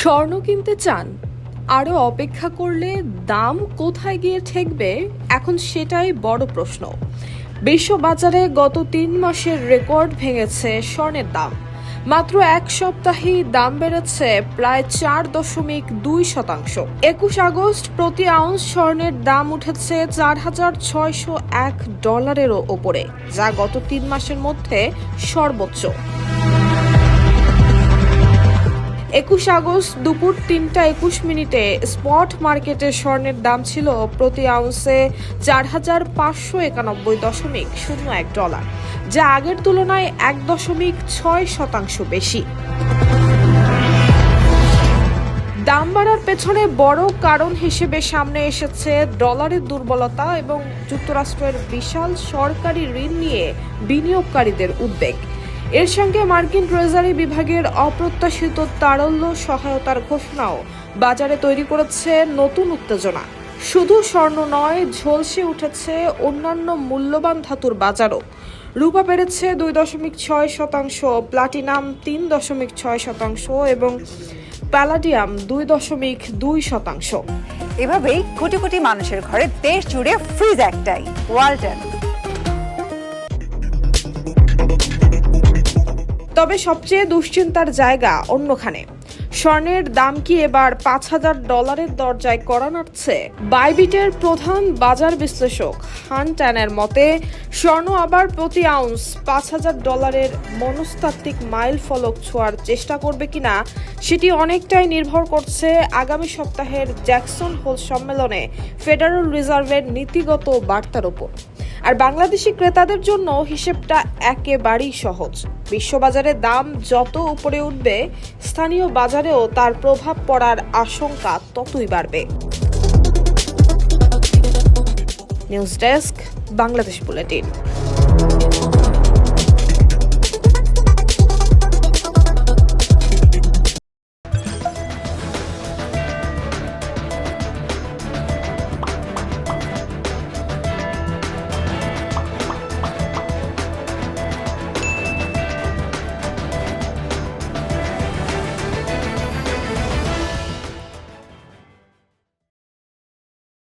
স্বর্ণ কিনতে চান? আরও অপেক্ষা করলে দাম কোথায় গিয়ে ঠেকবে, এখন সেটাই বড় প্রশ্ন। বিশ্ববাজারে গত 3 মাসের রেকর্ড ভেঙেছে স্বর্ণের দাম। মাত্র এক সপ্তাহেই দাম বেড়েছে প্রায় 4.2%। 21 আগস্ট প্রতি আউন্স স্বর্ণের দাম উঠেছে $4,601 ওপরে, যা গত 3 মাসের মধ্যে সর্বোচ্চ। 21 আগস্ট দুপুর 3:21 স্পট মার্কেটে স্বর্ণের দাম ছিল প্রতি আউন্সে $4,591.01, যা আগের তুলনায় 1.6% বেশি। দাম বাড়ার পেছনে বড় কারণ হিসেবে সামনে এসেছে ডলারের দুর্বলতা এবং যুক্তরাষ্ট্রের বিশাল সরকারি ঋণ নিয়ে বিনিয়োগকারীদের উদ্বেগ। এর সঙ্গে মার্কিন ট্রেজারি বিভাগের অপ্রত্যাশিত তারল্য সহায়তার ঘোষণাও বাজারে তৈরি করেছে নতুন উত্তেজনা। শুধু স্বর্ণ নয়, ঝলসে উঠেছে অন্যান্য মূল্যবান ধাতুর বাজারও। রূপা বেড়েছে 2.6%, প্লাটিনাম 3.6% এবং প্যালাডিয়াম 2.2%। এভাবেই কোটি কোটি মানুষের ঘরে দেশ জুড়ে ফ্রিজ একটাই, ওয়ালটন। তবে সবচেয়ে দুশ্চিন্তার জায়গা অন্যখানে। স্বর্ণের দাম কি এবার $5,000 দরজায় কড়া নাড়ছে? বাইবিটের প্রধান বাজার বিশ্লেষক হান ট্যানের মতে, স্বর্ণ আবার প্রতি আউন্স $5,000 মনস্তাত্ত্বিক মাইল ফলক ছোঁয়ার চেষ্টা করবে কিনা সেটি অনেকটাই নির্ভর করছে আগামী সপ্তাহের জ্যাকসন হোল সম্মেলনে ফেডারেল রিজার্ভের নীতিগত বার্তার উপর। আর বাংলাদেশি ক্রেতাদের জন্য হিসেবটা একেবারেই সহজ। বিশ্ববাজারে দাম যত উপরে উঠবে, স্থানীয় বাজারেও তার প্রভাব পড়ার আশঙ্কা ততই বাড়বে। News desk, Bangladesh bulletin.